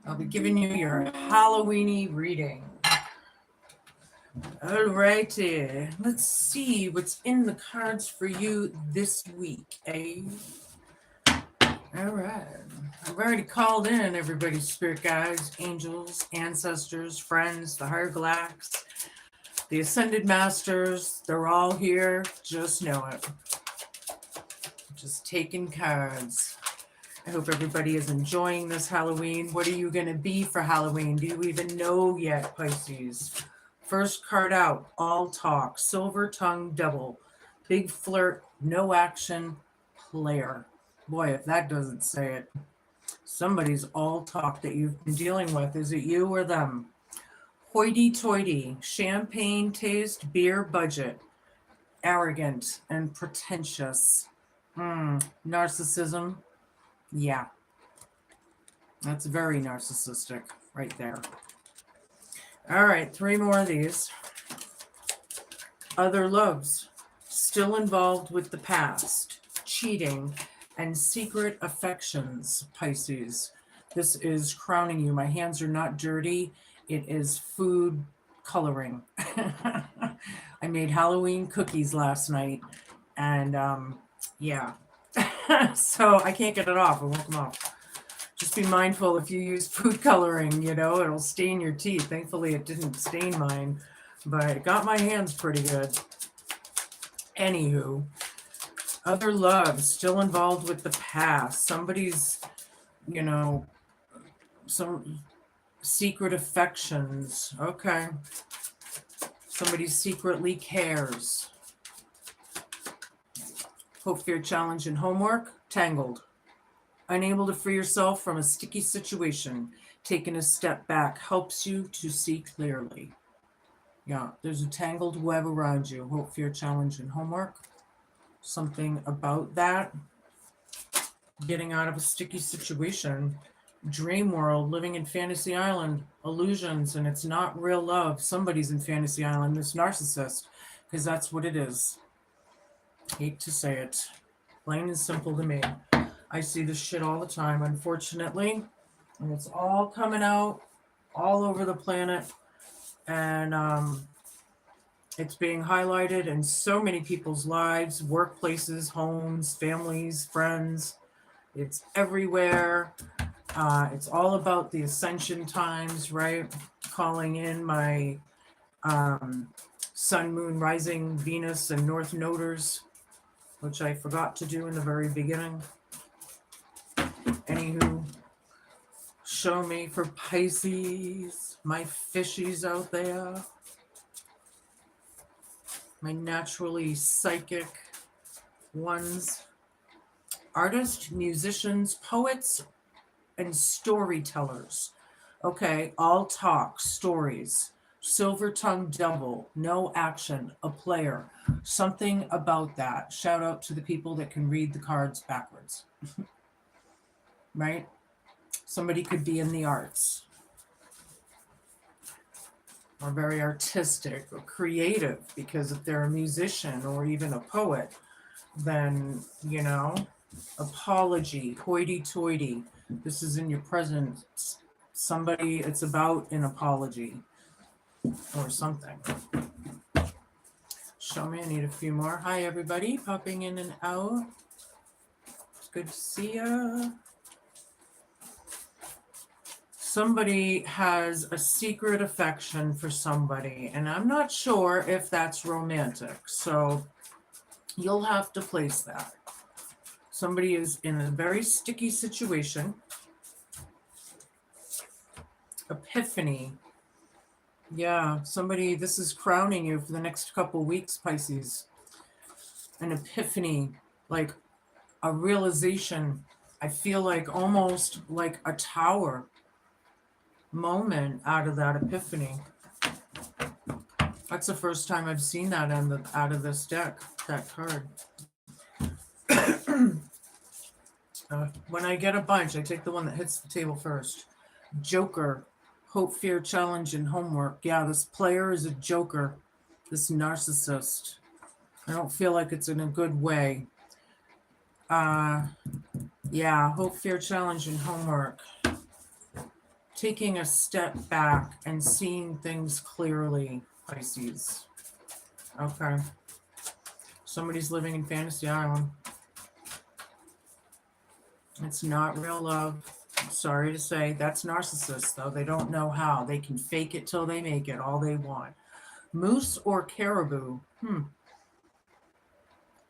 I'll be giving you your Halloweeny reading. Alrighty, let's see what's in the cards for you this week, eh? Alright, I've already called in everybody's spirit guides, angels, ancestors, friends, the higher galacts, the ascended masters. They're all here. Just know it. Just taking cards. I hope everybody is enjoying this Halloween. What are you going to be for Halloween? Do you even know yet, Pisces? First card out, all talk, silver tongue devil, big flirt, no action, player. Boy, if that doesn't say it. Somebody's all talk that you've been dealing with. Is it you or them? Hoity toity, champagne taste, beer budget, arrogant and pretentious. Narcissism. Yeah, that's very narcissistic right there. All right, three more of these. Other loves, still involved with the past, cheating, and secret affections, Pisces. This is crowning you. My hands are not dirty. It is food coloring. I made Halloween cookies last night, and yeah. So I can't get it off. It won't come off. Just be mindful if you use food coloring, it'll stain your teeth. Thankfully, it didn't stain mine, but it got my hands pretty good. Anywho, other love still involved with the past. Somebody's, some secret affections. Okay. Somebody secretly cares. Hope, fear, challenge, and homework. Tangled. Unable to free yourself from a sticky situation. Taking a step back helps you to see clearly. Yeah, there's a tangled web around you. Hope, fear, challenge, and homework. Something about that. Getting out of a sticky situation. Dream world, living in fantasy island, illusions, and it's not real love. Somebody's in fantasy island, this narcissist, because that's what it is. Hate to say it. Plain and simple to me. I see this shit all the time, unfortunately, and it's all coming out all over the planet, and it's being highlighted in so many people's lives, workplaces, homes, families, friends. It's everywhere. It's all about the ascension times, right? Calling in my sun, moon, rising, Venus, and North Noders, which I forgot to do in the very beginning. Anywho, show me for Pisces, my fishies out there, my naturally psychic ones. Artists, musicians, poets, and storytellers. Okay, all talk, stories. Silver tongue devil, no action, a player. Something about that. Shout out to the people that can read the cards backwards. Right? Somebody could be in the arts, or very artistic or creative, because if they're a musician or even a poet, then, apology, hoity toity. This is in your present. Somebody, it's about an apology or something. Show me, I need a few more. Hi, everybody, popping in and out. It's good to see ya. Somebody has a secret affection for somebody, and I'm not sure if that's romantic, so you'll have to place that. Somebody is in a very sticky situation. Epiphany. Yeah, somebody, this is crowning you for the next couple weeks, Pisces. An epiphany, like a realization. I feel like almost like a tower moment out of that epiphany. That's the first time I've seen that out of this deck, that card. When I get a bunch, I take the one that hits the table first. Joker, hope, fear, challenge, and homework. Yeah, this player is a joker, this narcissist. I don't feel like it's in a good way. Yeah, hope, fear, challenge, and homework. taking a step back and seeing things clearly, Pisces. Okay. Somebody's living in Fantasy Island. It's not real love. I'm sorry to say. That's narcissists, though. They don't know how. They can fake it till they make it, all they want. Moose or caribou?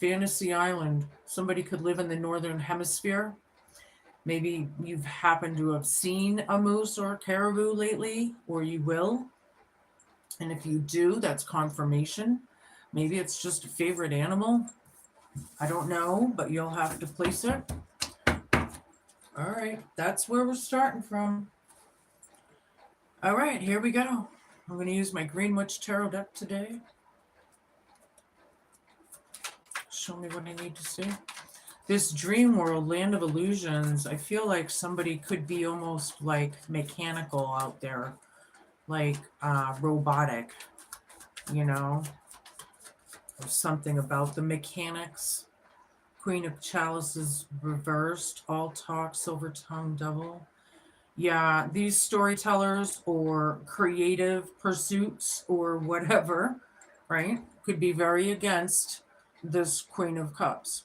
Fantasy Island. Somebody could live in the northern hemisphere. Maybe you've happened to have seen a moose or a caribou lately, or you will. And if you do, that's confirmation. Maybe it's just a favorite animal. I don't know, but you'll have to place it. All right, that's where we're starting from. All right, here we go. I'm going to use my Green Witch Tarot deck today. Show me what I need to see. This dream world, land of illusions, I feel like somebody could be almost like mechanical out there, like robotic, you know, or something about the mechanics. Queen of Chalices reversed, all talk, silver tongue devil. Yeah, these storytellers or creative pursuits or whatever, right, could be very against this Queen of Cups,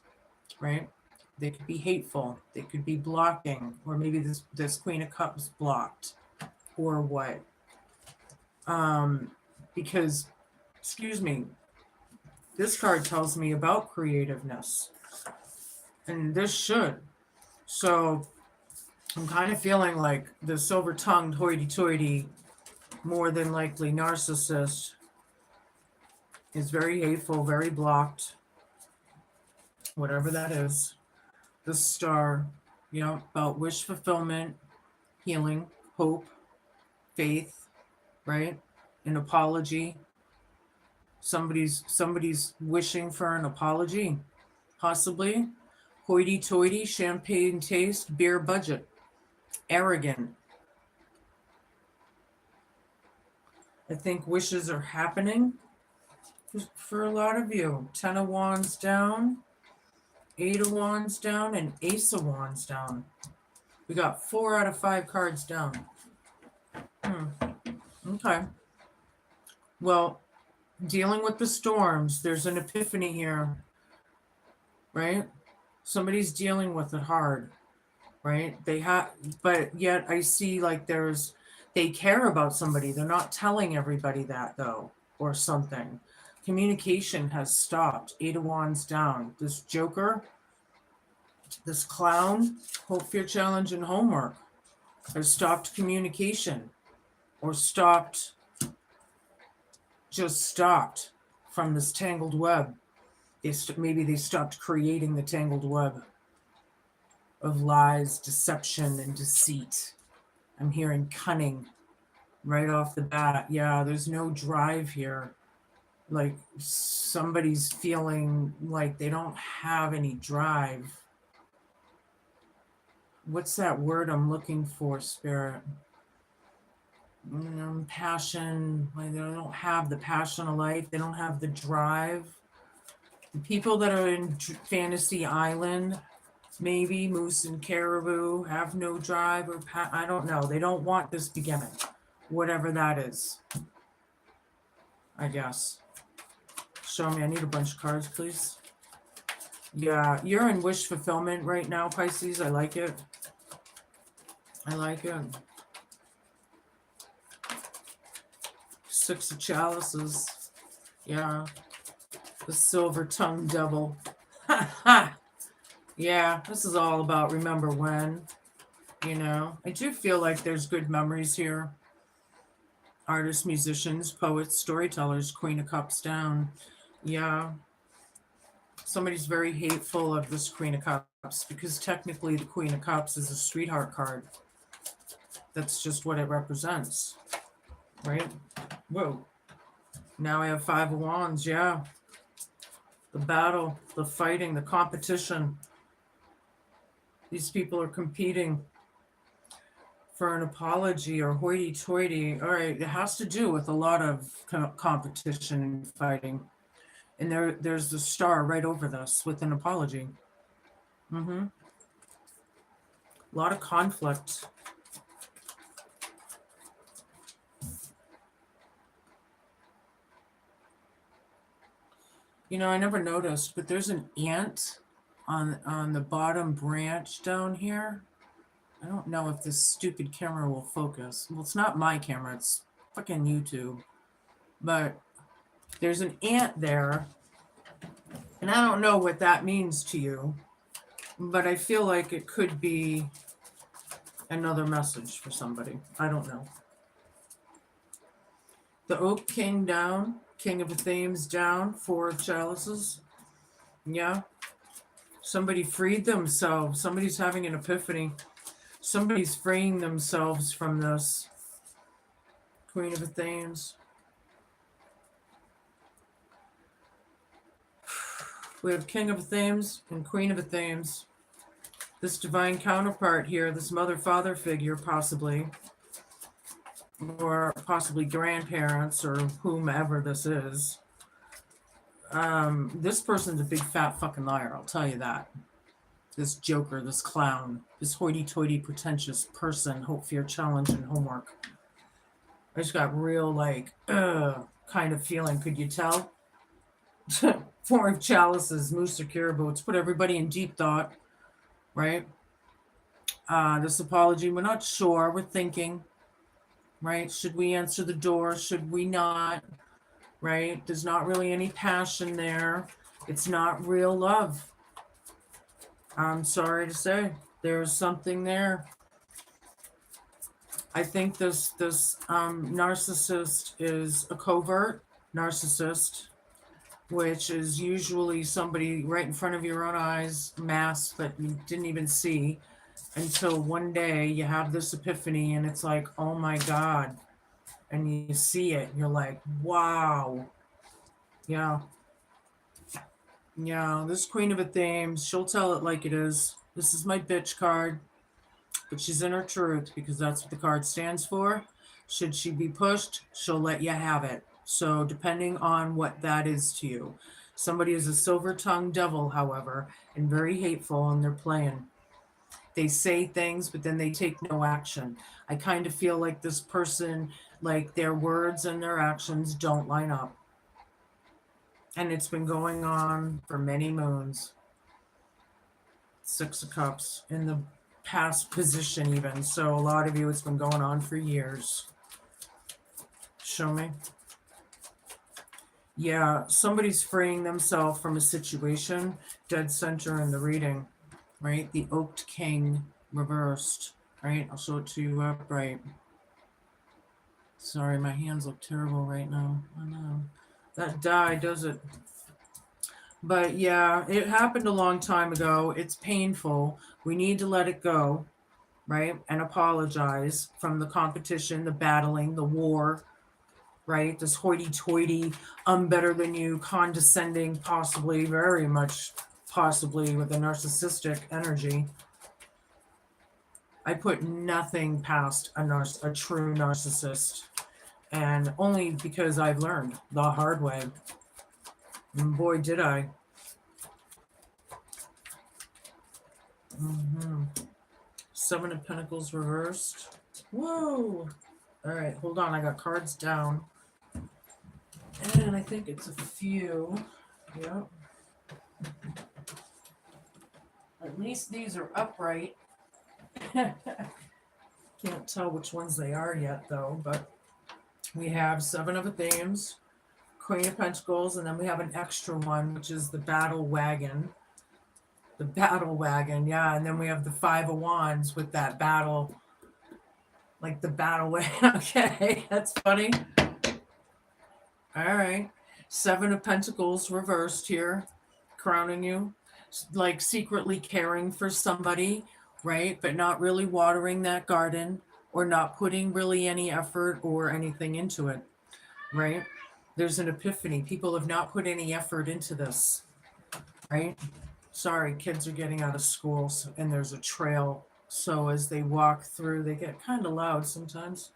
right? They could be hateful. They could be blocking, or maybe this Queen of Cups blocked, or what? Because, excuse me, this card tells me about creativeness, and this should. So I'm kind of feeling like the silver-tongued hoity-toity, more than likely narcissist, is very hateful, very blocked, whatever that is. The star, you know, about wish fulfillment, healing, hope, faith, right? An apology. Somebody's wishing for an apology, possibly. Hoity-toity, champagne taste, beer budget. Arrogant. I think wishes are happening for a lot of you. 10 of Wands down, 8 of Wands down, and Ace of Wands down. We got 4 out of 5 cards down. Okay. Well, dealing with the storms, there's an epiphany here, right? Somebody's dealing with it hard, right? But yet I see like they care about somebody. They're not telling everybody that though, or something. Communication has stopped. 8 of Wands down. This Joker, this clown, hope, fear, challenge, and homework has stopped communication, or just stopped from this tangled web. Maybe they stopped creating the tangled web of lies, deception, and deceit. I'm hearing cunning right off the bat. Yeah, there's no drive here. Like somebody's feeling like they don't have any drive. What's that word I'm looking for, Spirit? Passion. Like they don't have the passion of life. They don't have the drive. The people that are in Fantasy Island, maybe Moose and Caribou, have no drive or I don't know. They don't want this beginning, whatever that is. I guess. Show me. I need a bunch of cards, please. Yeah, you're in wish fulfillment right now, Pisces. I like it. I like it. 6 of Chalices. Yeah. The silver-tongued devil. Yeah, this is all about remember when, you know. I do feel like there's good memories here. Artists, musicians, poets, storytellers, Queen of Cups down. Yeah. Somebody's very hateful of this Queen of Cups because technically the Queen of Cups is a sweetheart card. That's just what it represents, right? Whoa. Now I have 5 of Wands, yeah. The battle, the fighting, the competition. These people are competing for an apology or hoity-toity. All right, it has to do with a lot of competition and fighting. And there's the star right over this with an apology. A lot of conflict. I never noticed, but there's an ant on the bottom branch down here. I don't know if this stupid camera will focus. Well, it's not my camera, it's fucking YouTube. But there's an ant there, and I don't know what that means to you, but I feel like it could be another message for somebody. I don't know. The Oak King down, King of the Themes down, Four of Chalices. Yeah. Somebody freed themselves. Somebody's having an epiphany. Somebody's freeing themselves from this. Queen of the Themes. We have King of the Themes and Queen of the Themes. This divine counterpart here, this mother-father figure possibly, or possibly grandparents or whomever this is. This person's a big fat fucking liar, I'll tell you that. This joker, this clown, this hoity-toity pretentious person, hope, fear, challenge, and homework. I just got real kind of feeling, could you tell? Four of Chalices, Moose or Caribou. It's put everybody in deep thought, right? This apology, we're not sure, we're thinking, right? Should we answer the door? Should we not? Right? There's not really any passion there. It's not real love. I'm sorry to say, there's something there. I think this narcissist is a covert narcissist, which is usually somebody right in front of your own eyes, masked that you didn't even see, until one day you have this epiphany and it's like, oh my God. And you see it, and you're like, wow. Yeah. Yeah, this Queen of a Themes, she'll tell it like it is. This is my bitch card. But she's in her truth because that's what the card stands for. Should she be pushed, she'll let you have it. So depending on what that is to you. Somebody is a silver-tongued devil, however, and very hateful, and they're playing. They say things, but then they take no action. I kind of feel like this person, like their words and their actions don't line up. And it's been going on for many moons. Six of Cups in the past position even. So a lot of you, it's been going on for years. Show me. Yeah, somebody's freeing themselves from a situation. Dead center in the reading, right? The Oaked King reversed, right? I'll show it to you upright. Sorry, my hands look terrible right now. I know. That die does it. But yeah, it happened a long time ago. It's painful. We need to let it go, right? And apologize from the competition, the battling, the war, right? This hoity-toity, I'm better than you, condescending, possibly, very much possibly with a narcissistic energy. I put nothing past a true narcissist. And only because I've learned the hard way. And boy, did I. Seven of Pentacles reversed. Whoa. All right, hold on. I got cards down. And I think it's a few. Yep. At least these are upright. Can't tell which ones they are yet, though. But we have Seven of Themes, Queen of Pentacles, and then we have an extra one, which is the Battle Wagon. The Battle Wagon, yeah. And then we have the Five of Wands with that battle, like the battle wagon. Okay, that's funny. All right. Seven of Pentacles reversed here, crowning you. Like secretly caring for somebody, right? But not really watering that garden or not putting really any effort or anything into it, right? There's an epiphany. People have not put any effort into this, right? Sorry, kids are getting out of school and there's a trail. So as they walk through, they get kind of loud sometimes.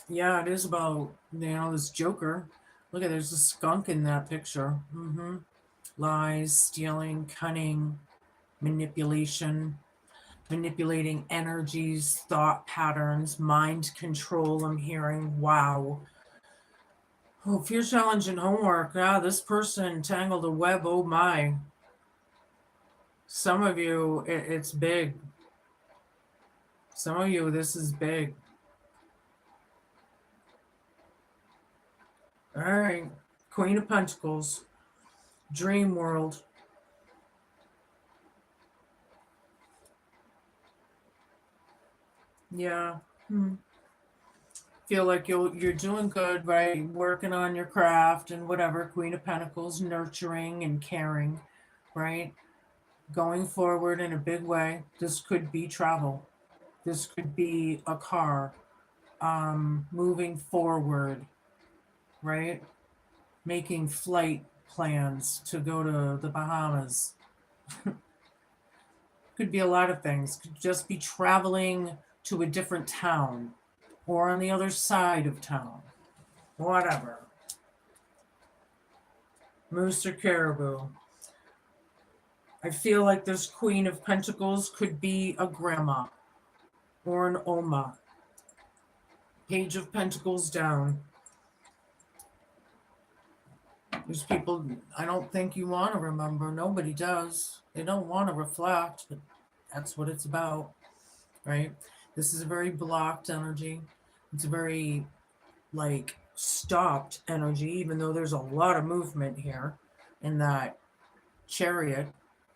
Yeah, it is about, this joker. Look at, there's a skunk in that picture. Lies, stealing, cunning, manipulation, manipulating energies, thought patterns, mind control. I'm hearing, wow. Oh, fear challenge and homework. Ah, this person tangled a web. Oh my. Some of you, it's big. Some of you, this is big. All right. Queen of Pentacles. Dream world. Yeah. Feel like you're doing good, right? Working on your craft and whatever. Queen of Pentacles, nurturing and caring, right? Going forward in a big way. This could be travel. This could be a car. Moving forward, right? Making flight plans to go to the Bahamas. Could be a lot of things. Could just be traveling to a different town or on the other side of town. Whatever. Moose or caribou. I feel like this Queen of Pentacles could be a grandma or an Oma. Page of Pentacles down. There's people I don't think you want to remember. Nobody does. They don't want to reflect, but that's what it's about, right? This is a very blocked energy. It's a very, like, stopped energy, even though there's a lot of movement here in that chariot,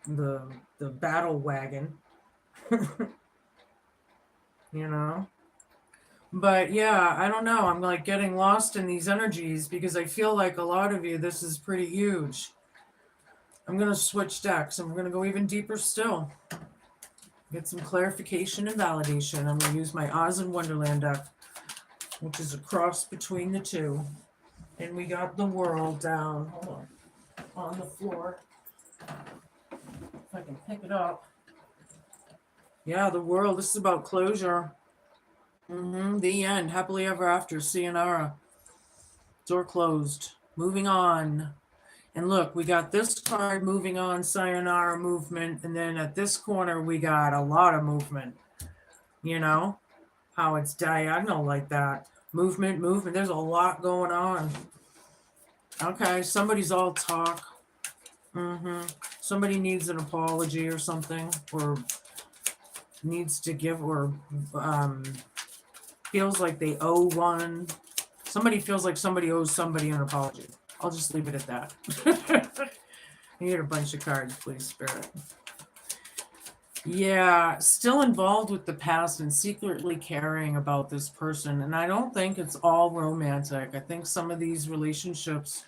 the battle wagon, you know? But yeah, I don't know. I'm like getting lost in these energies because I feel like a lot of you, this is pretty huge. I'm going to switch decks and we're going to go even deeper still. Get some clarification and validation. I'm going to use my Oz and Wonderland deck, which is a cross between the two. And we got the world down. Hold on the floor. If I can pick it up. Yeah, the world. This is about closure. The end. Happily ever after. Sayonara. Door closed. Moving on. And look, we got this card, moving on, sayonara movement. And then at this corner, we got a lot of movement. You know how it's diagonal like that. Movement. There's a lot going on. Okay, somebody's all talk. Somebody needs an apology or something, or needs to give, or feels like they owe one. Somebody feels like somebody owes somebody an apology. I'll just leave it at that. I need a bunch of cards, please, Spirit. Yeah, still involved with the past and secretly caring about this person. And I don't think it's all romantic. I think some of these relationships,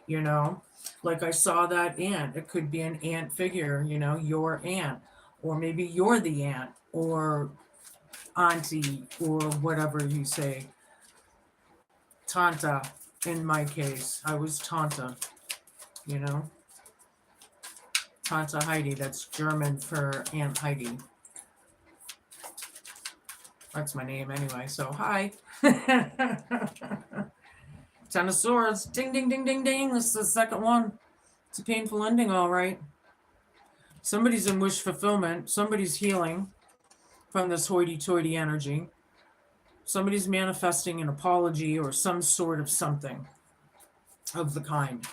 you know, like I saw that aunt. It could be an aunt figure, you know, your aunt. Or maybe you're the aunt or auntie or whatever you say. Tanta, in my case. I was Tanta, you know. Tante Heidi, that's German for Aunt Heidi. That's my name anyway, so hi. Ten of Swords, ding, ding, ding, ding, ding. This is the second one. It's a painful ending, all right. Somebody's in wish fulfillment. Somebody's healing from this hoity-toity energy. Somebody's manifesting an apology or some sort of something of the kind,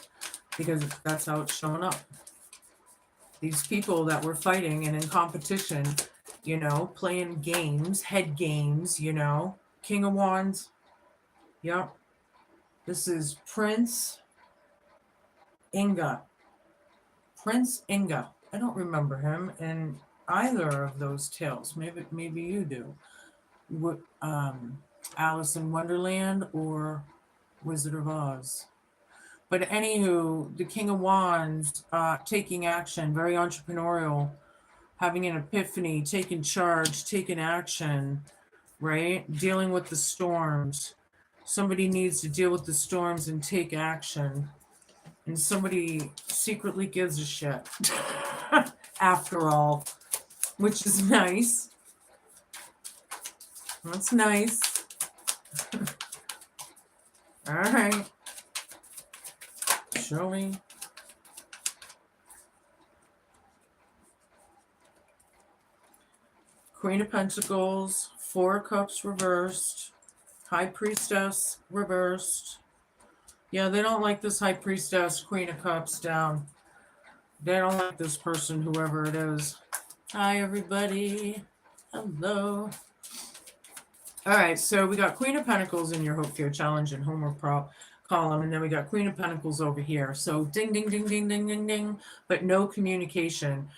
because that's how it's showing up. These people that were fighting and in competition, you know, playing games, head games, you know. King of Wands. Yep. This is Prince Inga. Prince Inga. I don't remember him in either of those tales. Maybe you do. Alice in Wonderland or Wizard of Oz. But anywho, the King of Wands, taking action, very entrepreneurial, having an epiphany, taking charge, taking action, right? Dealing with the storms. Somebody needs to deal with the storms and take action. And somebody secretly gives a shit, after all, which is nice. That's nice. All right. Show me. Queen of Pentacles, Four of Cups reversed, High Priestess reversed, Yeah, they don't like this High Priestess, Queen of Cups down. They don't like this person, whoever it is. Hi, everybody. Hello. All right, so we got Queen of Pentacles in your Hope, Fear, Challenge, and Homework column, and then we got Queen of Pentacles over here. So ding, ding, ding, ding, ding, ding, ding, but no communication.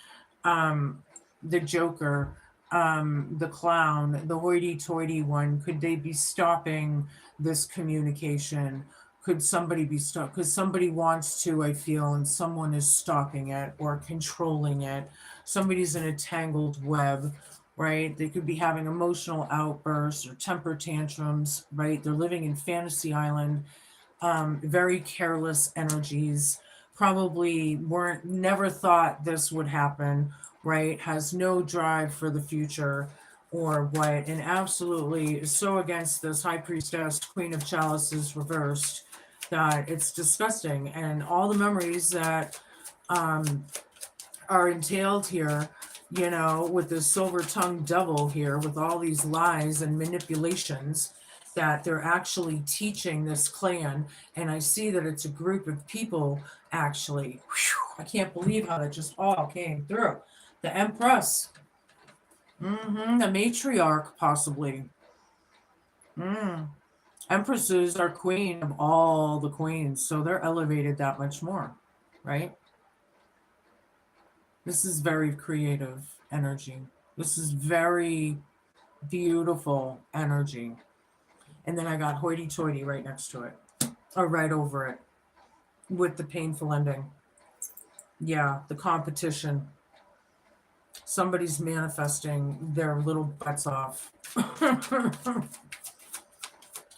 The Joker, the Clown, the hoity-toity one, could they be stopping this communication? Could somebody be stopped? Because somebody wants to, I feel, and someone is stopping it or controlling it. Somebody's in a tangled web, right? They could be having emotional outbursts or temper tantrums, right? They're living in Fantasy Island, very careless energies, probably never thought this would happen, right? Has no drive for the future or what, and absolutely is so against this High Priestess, Queen of Chalices reversed, that it's disgusting. And all the memories that are entailed here, you know, with this silver-tongued devil here, with all these lies and manipulations that they're actually teaching this clan. And I see that it's a group of people, actually. Whew, I can't believe how that just all came through. The Empress, the matriarch, possibly. Empresses are queen of all the queens, so they're elevated that much more, right? This is very creative energy. This is very beautiful energy. And then I got hoity-toity right next to it, or right over it, with the painful ending. Yeah, the competition. Somebody's manifesting their little butts off.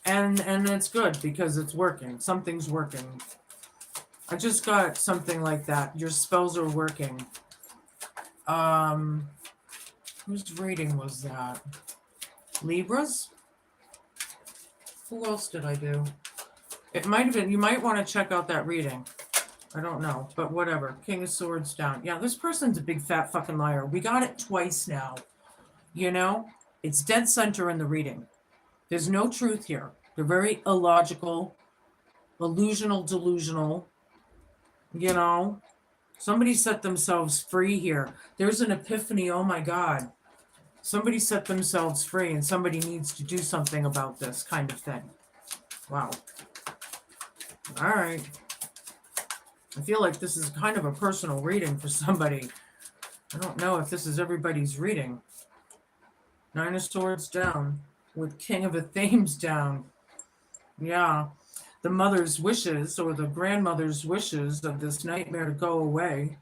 and it's good because it's working. Something's working. I just got something like that. Your spells are working. Whose reading was that? Libras? Who else did I do? It might have been, you might want to check out that reading. I don't know, but whatever. King of Swords down. Yeah, this person's a big fat fucking liar. We got it twice now. You know? It's dead center in the reading. There's no truth here. They're very illogical, illusional, delusional. You know? Somebody set themselves free here. There's an epiphany. Oh my God. Somebody set themselves free and somebody needs to do something about this kind of thing. Wow. All right. I feel like this is kind of a personal reading for somebody. I don't know if this is everybody's reading. Nine of Swords down with King of Athenes down. Yeah. The mother's wishes or the grandmother's wishes of this nightmare to go away,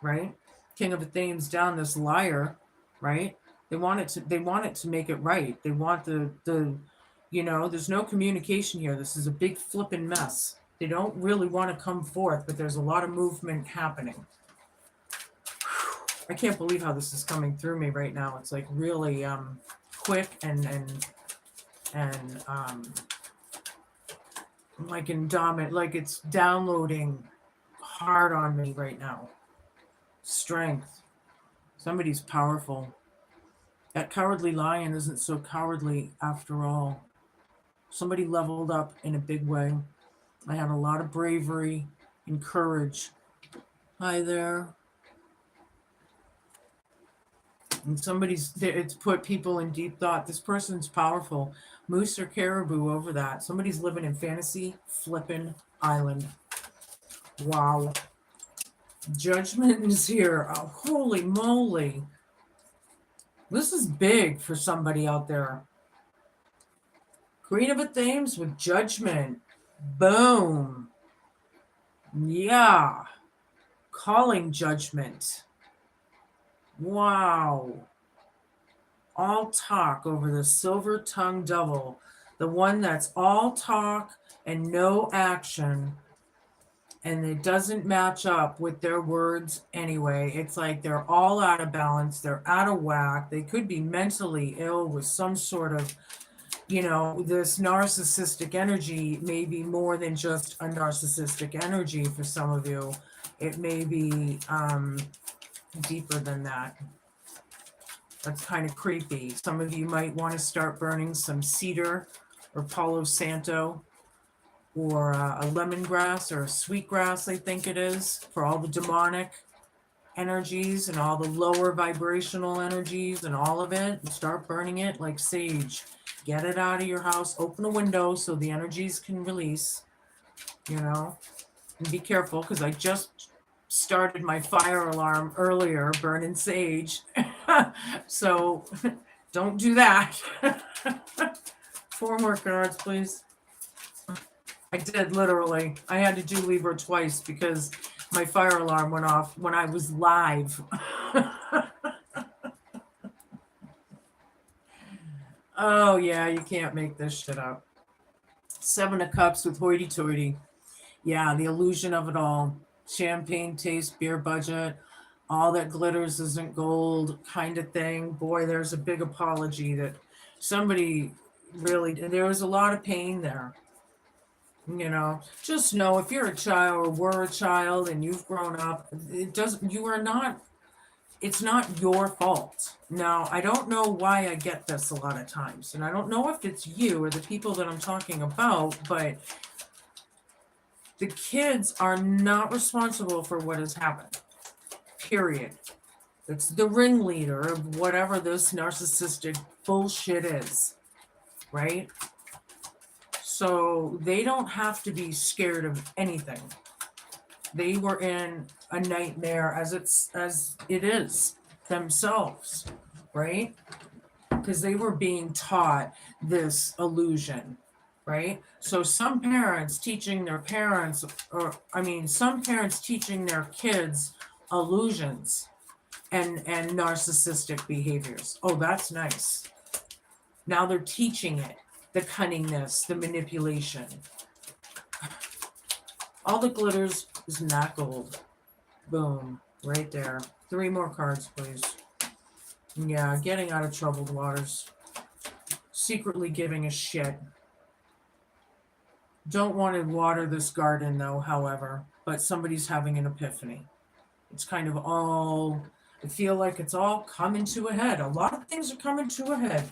right? King of Athenes down, this liar, right? They want it to make it right. They want the you know, there's no communication here. This is a big flippin' mess. They don't really want to come forth, but there's a lot of movement happening. I can't believe how this is coming through me right now. It's like really quick and like like it's downloading hard on me right now. Strength. Somebody's powerful. That cowardly lion isn't so cowardly after all. Somebody leveled up in a big way. I had a lot of bravery and courage. Hi there. And it's put people in deep thought. This person's powerful. Moose or caribou over that. Somebody's living in Fantasy flippin' Island. Wow. Judgment is here. Oh, holy moly. This is big for somebody out there. Queen of Athenes with Judgment. Boom. Yeah. Calling judgment. Wow. All talk over the silver-tongued devil. The one that's all talk and no action. And it doesn't match up with their words anyway. It's like they're all out of balance. They're out of whack. They could be mentally ill with some sort of, you know, this narcissistic energy may be more than just a narcissistic energy for some of you. It may be deeper than that. That's kind of creepy. Some of you might want to start burning some cedar or Palo Santo or a lemongrass or a sweetgrass, I think it is, for all the demonic energies and all the lower vibrational energies and all of it, and start burning it like sage. Get it out of your house, open a window so the energies can release, and be careful, because I just started my fire alarm earlier burning sage. So don't do that. 4 more cards, please. I did, literally. I had to do Libra twice because my fire alarm went off when I was live. Oh, yeah, you can't make this shit up. 7 of Cups with hoity-toity. Yeah, the illusion of it all. Champagne taste, beer budget, all that glitters isn't gold kind of thing. Boy, there's a big apology that somebody really, there was a lot of pain there. Just know, if you're a child or were a child and you've grown up, it's not your fault. Now, I don't know why I get this a lot of times, and I don't know if it's you or the people that I'm talking about, but the kids are not responsible for what has happened. Period. It's the ringleader of whatever this narcissistic bullshit is, right? So they don't have to be scared of anything. They were in a nightmare as it is themselves, right? Because they were being taught this illusion, right? So some parents teaching their parents, some parents teaching their kids illusions and narcissistic behaviors. Oh, that's nice. Now they're teaching it, the cunningness, the manipulation. All the glitters is not gold. Boom, right there. 3 more cards, please. Yeah, getting out of troubled waters. Secretly giving a shit. Don't want to water this garden, though, however, but somebody's having an epiphany. It's kind of all, I feel like it's all coming to a head. A lot of things are coming to a head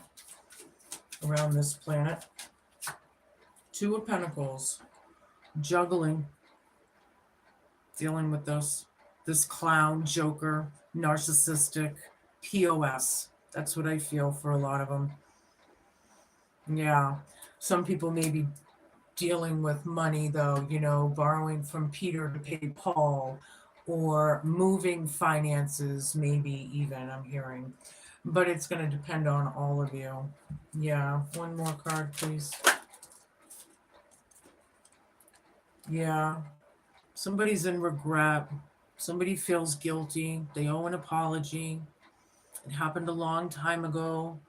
around this planet. 2 of Pentacles. Juggling. Dealing with this clown, joker, narcissistic, POS. That's what I feel for a lot of them. Yeah. Some people may be dealing with money, though, borrowing from Peter to pay Paul, or moving finances, maybe even, I'm hearing. But it's going to depend on all of you. Yeah. 1 more card, please. Yeah. Somebody's in regret. Somebody feels guilty. They owe an apology. It happened a long time ago.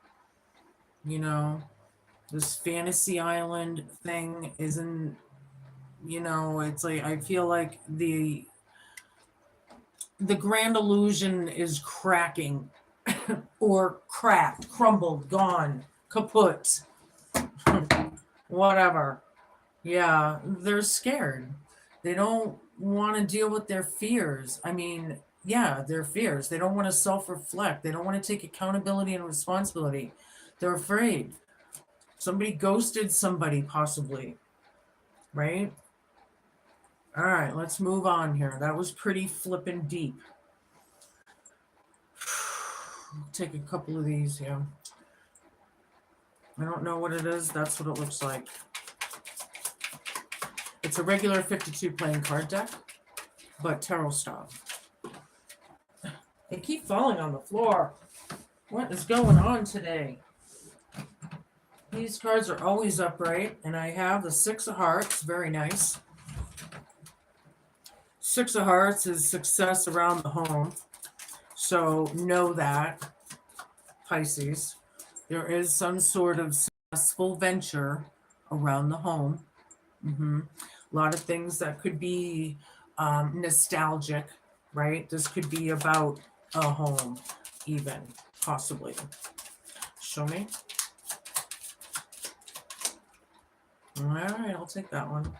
This fantasy island thing isn't, it's like, I feel like the grand illusion is cracking or cracked, crumbled, gone, kaput, whatever. Yeah, they're scared. They don't want to deal with their fears. Their fears. They don't want to self-reflect. They don't want to take accountability and responsibility. They're afraid. Somebody ghosted somebody, possibly. Right? All right, let's move on here. That was pretty flippin' deep. Take a couple of these here. I don't know what it is. That's what it looks like. It's a regular 52 playing card deck, but tarot style. They keep falling on the floor. What is going on today? These cards are always upright, and I have the 6 of Hearts. Very nice. 6 of Hearts is success around the home. So know that, Pisces. There is some sort of successful venture around the home. A lot of things that could be nostalgic, right? This could be about a home, even, possibly. Show me. All right, I'll take that one.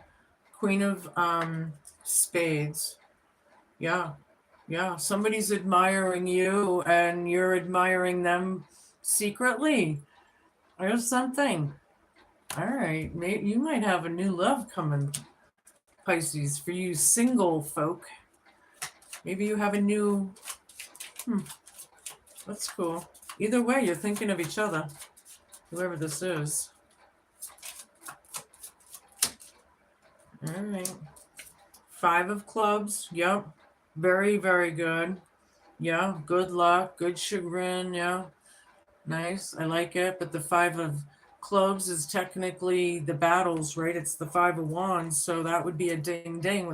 Queen of Spades. Yeah. Somebody's admiring you and you're admiring them secretly. There's something. All right. Maybe you might have a new love coming, Pisces. For you single folk, maybe you have a new. That's cool. Either way, you're thinking of each other, whoever this is. All right. 5 of clubs. Yep. Very, very good. Yeah. Good luck. Good chagrin. Yeah. Nice. I like it. But the 5 of clubs is technically the battles, right? It's the 5 of wands. So that would be a ding ding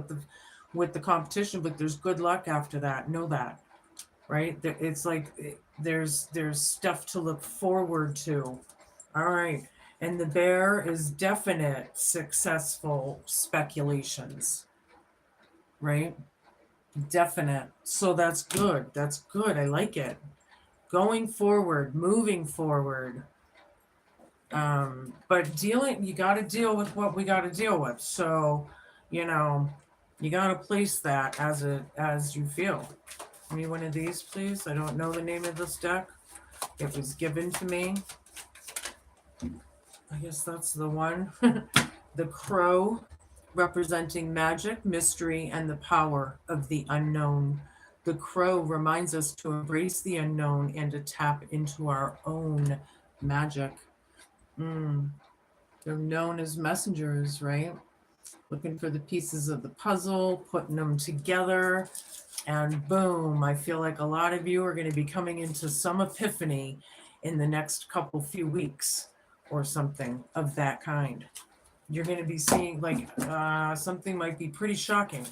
with the competition, but there's good luck after that. Know that. Right? It's like there's stuff to look forward to. All right. And the bear is definite successful speculations, right? Definite. So that's good. That's good. I like it. Going forward, moving forward. But dealing, you got to deal with what we got to deal with. So, you know, you got to place that as you feel. Give me one of these, please. I don't know the name of this deck. It was given to me. I guess that's the one. The crow, representing magic, mystery, and the power of the unknown. The crow reminds us to embrace the unknown and to tap into our own magic. They're known as messengers, right? Looking for the pieces of the puzzle, putting them together, and boom, I feel like a lot of you are going to be coming into some epiphany in the next couple few weeks or something of that kind. You're going to be seeing like something might be pretty shocking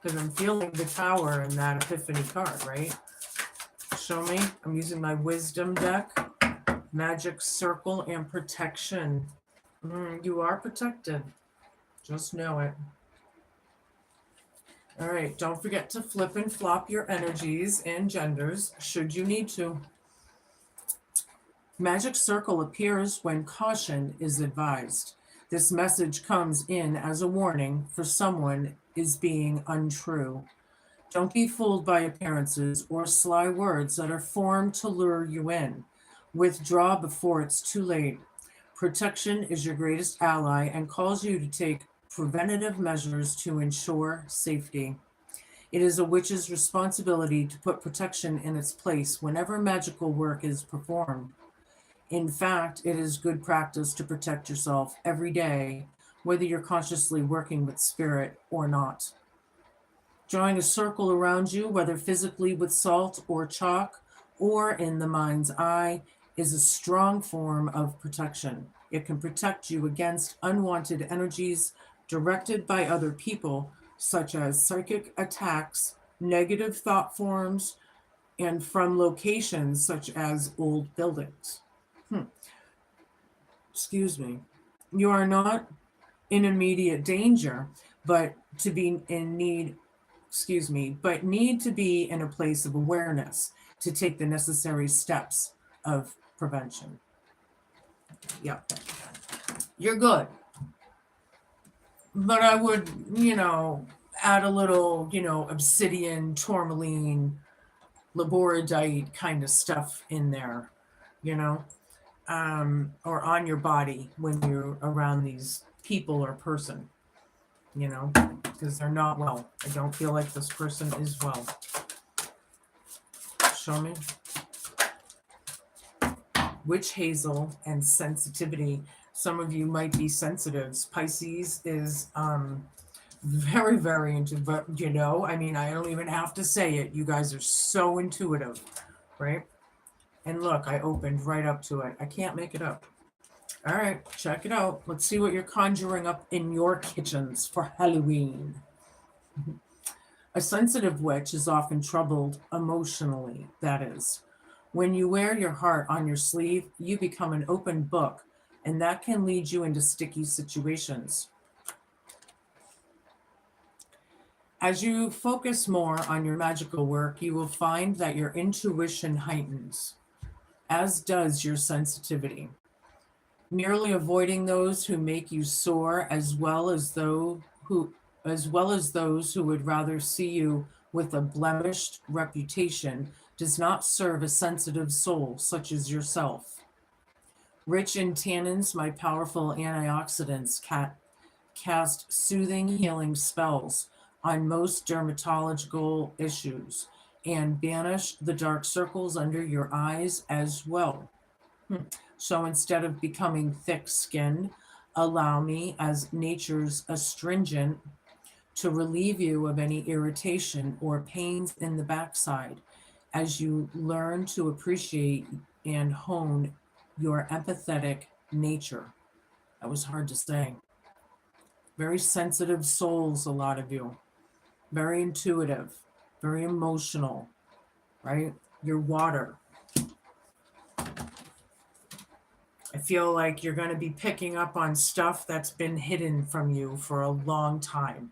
because I'm feeling the tower in that epiphany card, right? Show me. I'm using my wisdom deck. Magic circle and protection. You are protected. Just know it. All right, don't forget to flip and flop your energies and genders should you need to. Magic circle appears when caution is advised. This message comes in as a warning for someone is being untrue. Don't be fooled by appearances or sly words that are formed to lure you in. Withdraw before it's too late. Protection is your greatest ally and calls you to take preventative measures to ensure safety. It is a witch's responsibility to put protection in its place whenever magical work is performed. In fact, it is good practice to protect yourself every day, whether you're consciously working with spirit or not. Drawing a circle around you, whether physically with salt or chalk or in the mind's eye, is a strong form of protection. It can protect you against unwanted energies directed by other people, such as psychic attacks, negative thought forms, and from locations such as old buildings. Excuse me. You are not in immediate danger, but to be in need, but need to be in a place of awareness to take the necessary steps of prevention. Yep. You're good. But I would, add a little, obsidian, tourmaline, labradorite kind of stuff in there, or on your body when you're around these people or person, because they're not well. I don't feel like this person is well. Show me. Witch hazel and sensitivity. Some of you might be sensitives. Pisces is very, very into, but I don't even have to say it. You guys are so intuitive, right? And look, I opened right up to it. I can't make it up. All right, check it out. Let's see what you're conjuring up in your kitchens for Halloween. A sensitive witch is often troubled emotionally, that is. When you wear your heart on your sleeve, you become an open book, and that can lead you into sticky situations. As you focus more on your magical work, you will find that your intuition heightens, as does your sensitivity. Merely avoiding those who make you sore, as well as those who would rather see you with a blemished reputation, does not serve a sensitive soul such as yourself. Rich in tannins, my powerful antioxidants cast soothing healing spells on most dermatological issues and banish the dark circles under your eyes as well. So instead of becoming thick skinned, allow me, as nature's astringent, to relieve you of any irritation or pains in the backside as you learn to appreciate and hone your empathetic nature. That was hard to say. Very sensitive souls, a lot of you. Very intuitive, very emotional, right? You're water. I feel like you're going to be picking up on stuff that's been hidden from you for a long time,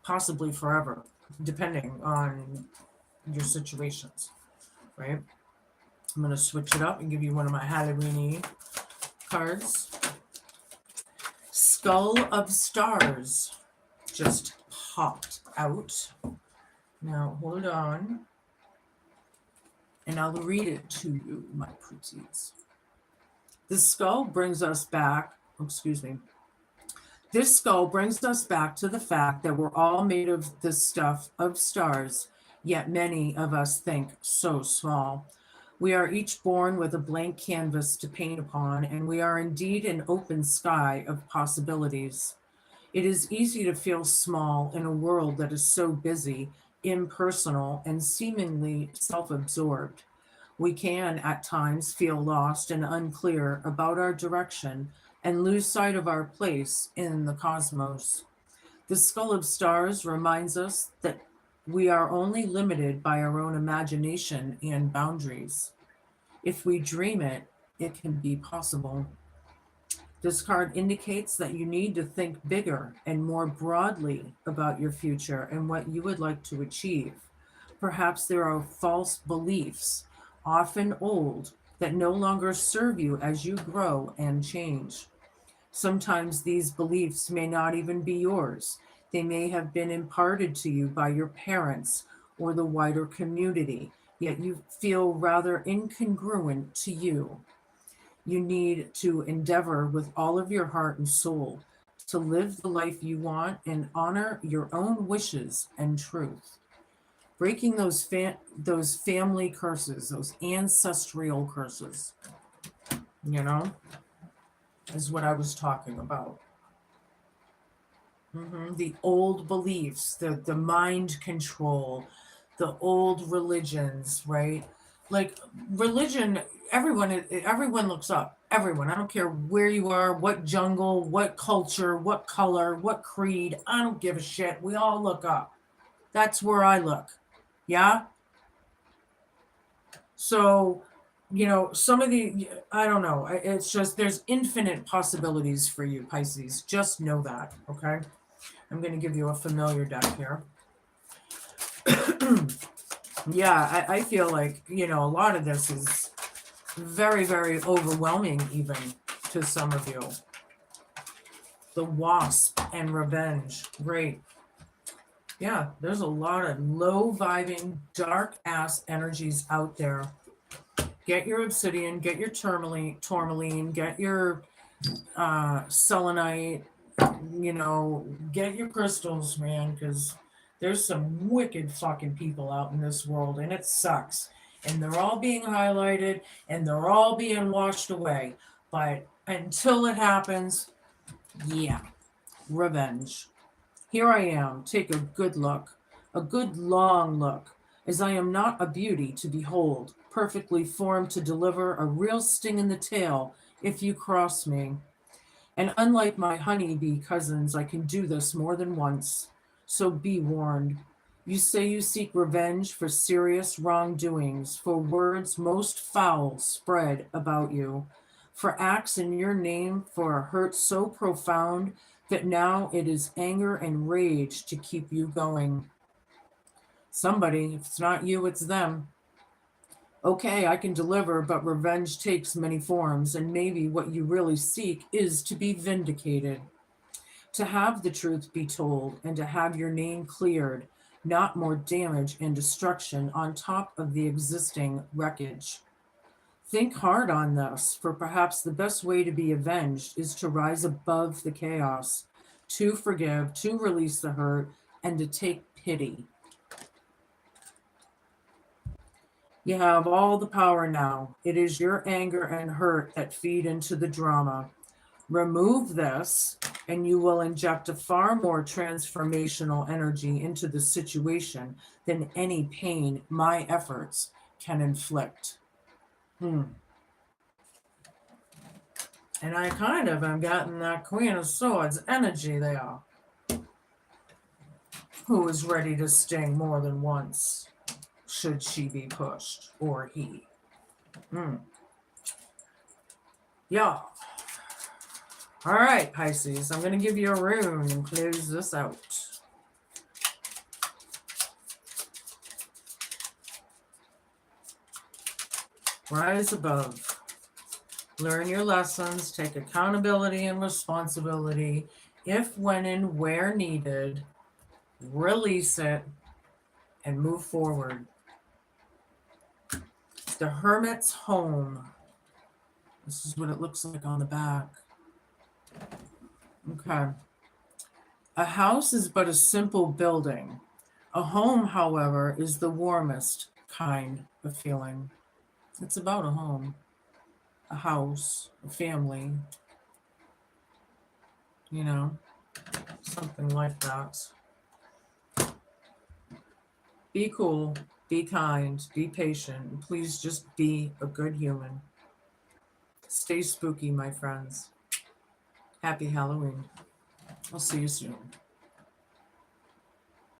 possibly forever, depending on your situations, right? I'm going to switch it up and give you one of my Halloween cards. Skull of Stars just popped out. Now, hold on, and I'll read it to you, my pretties. The skull brings us back, This skull brings us back to the fact that we're all made of the stuff of stars, yet many of us think so small. We are each born with a blank canvas to paint upon, and we are indeed an open sky of possibilities. It is easy to feel small in a world that is so busy, impersonal, and seemingly self-absorbed. We can, at times, feel lost and unclear about our direction and lose sight of our place in the cosmos. The Skull of Stars reminds us that we are only limited by our own imagination and boundaries. If we dream it, it can be possible. This card indicates that you need to think bigger and more broadly about your future and what you would like to achieve. Perhaps there are false beliefs, often old, that no longer serve you as you grow and change. Sometimes these beliefs may not even be yours. They may have been imparted to you by your parents or the wider community, yet you feel rather incongruent to you. You need to endeavor with all of your heart and soul to live the life you want and honor your own wishes and truth. Breaking those family curses, those ancestral curses, is what I was talking about. The old beliefs, the mind control, the old religions, right? Like religion, everyone looks up. Everyone. I don't care where you are, what jungle, what culture, what color, what creed. I don't give a shit. We all look up. That's where I look. Yeah? So, some of I don't know. It's just, there's infinite possibilities for you, Pisces. Just know that, okay? I'm going to give you a familiar deck here. Yeah, I feel like, a lot of this is very, very overwhelming even to some of you. The Wasp and Revenge. Great. Yeah, there's a lot of low-vibing, dark-ass energies out there. Get your obsidian, get your tourmaline, get your selenite, get your crystals, man, because there's some wicked fucking people out in this world, and it sucks. And they're all being highlighted, and they're all being washed away. But until it happens, yeah, revenge. Here I am. Take a good look, a good long look, as I am not a beauty to behold, perfectly formed to deliver a real sting in the tail if you cross me. And unlike my honeybee cousins, I can do this more than once. So be warned. You say you seek revenge for serious wrongdoings, for words most foul spread about you, for acts in your name, for a hurt so profound that now it is anger and rage to keep you going. Somebody, if it's not you, it's them. Okay, I can deliver, but revenge takes many forms, and maybe what you really seek is to be vindicated, to have the truth be told, and to have your name cleared, not more damage and destruction on top of the existing wreckage. Think hard on this, for perhaps the best way to be avenged is to rise above the chaos, to forgive, to release the hurt, and to take pity. You have all the power now. It is your anger and hurt that feed into the drama. Remove this, and you will inject a far more transformational energy into the situation than any pain my efforts can inflict. And I kind of am getting that Queen of Swords energy there, who is ready to sting more than once, should she be pushed, or he. Yeah. All right, Pisces, I'm going to give you a rune and close this out. Rise above. Learn your lessons, take accountability and responsibility. If, when, and where needed, release it and move forward. The Hermit's Home. This is what it looks like on the back. Okay. A house is but a simple building. A home, however, is the warmest kind of feeling. It's about a home, a house, a family, you know, something like that. Be cool, be kind, be patient. Please just be a good human. Stay spooky, my friends. Happy Halloween. I'll see you soon.